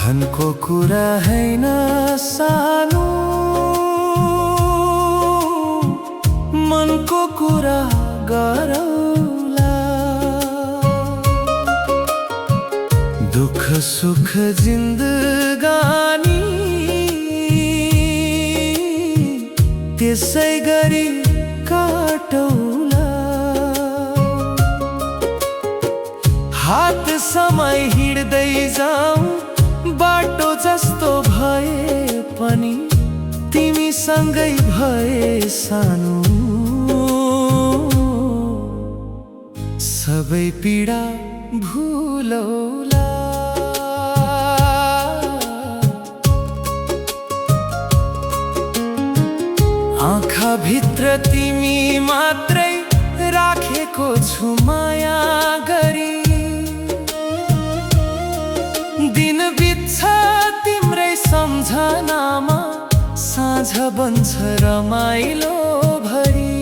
धनको कुरा हैन सानो, मनको कुरा गरौला। दुख सुख जिन्दगानी त्यसै गरी काटौला। हात समय हिँड्दै जाऊ बाटो जस्तो भए पनि तिमी सँगै भए सानो। सबै पीडा भुलौला। आँखा भित्र तिमी मात्रै राखेको छु माया गरी। दिन बित्छ तिम्रै सम्झनामा, साँझ बन्छ रमाइलो भरी।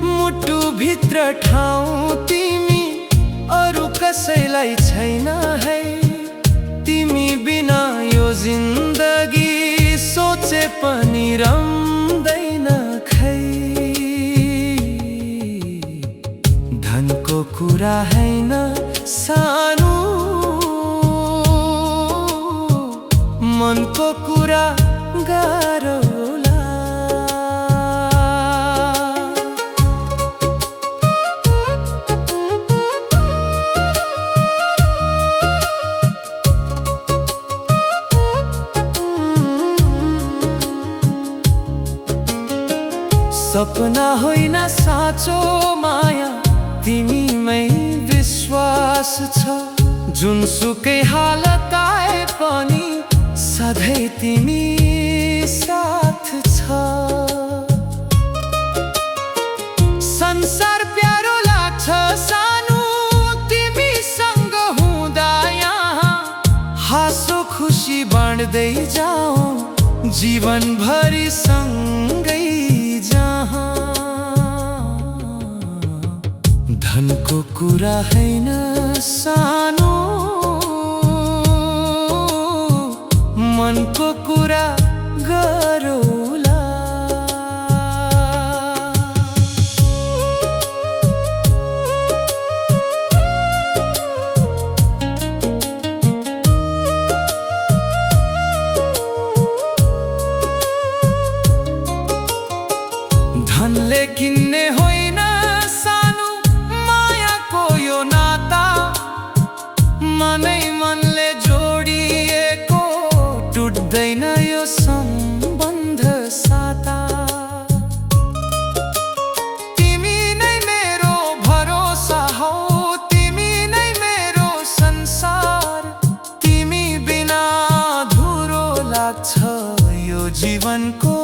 मुटु भित्र ठाउँ तिमी अरू कसैलाई छैन है। तिमी बिना यो जिन्दगी सोचे पनि रम्दैन खै। धनको कुरा हैन सानो, मनको कुरा गरौला। सपना होइन साँचो माया, तिमीमै विश्वास छ। जुनसुकै हालत आए पनि सधैँ तिमी साथ छ। संसार प्यारो लाग्छ सानो, तिमीसँग हुँदा यहाँ। हाँसो खुसी बाँड्दै जाऊँ जीवनभरि सँगै जहाँ। धनको कुरा हैन सानो, मनको कुरा गरौला। धनले किन्ने होइन सानो मायाको यो नाता। मनै मनले जोडिएको टुट्दैन यो सम्बन्ध साता। तिमी नै मेरो भरोसा हौ, तिमी नै मेरो संसार। तिमी बिना अधुरो लाग्छ यो जीवनको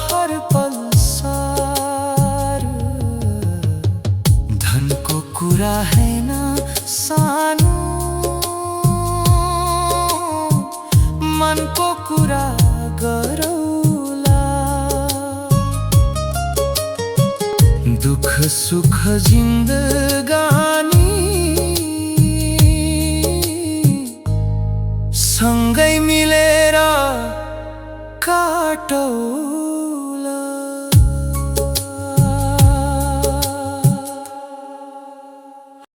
हर पल सार। धनको कुरा हैन सानो, मनको कुरा गरौला। दुख सुख जिन्दगानी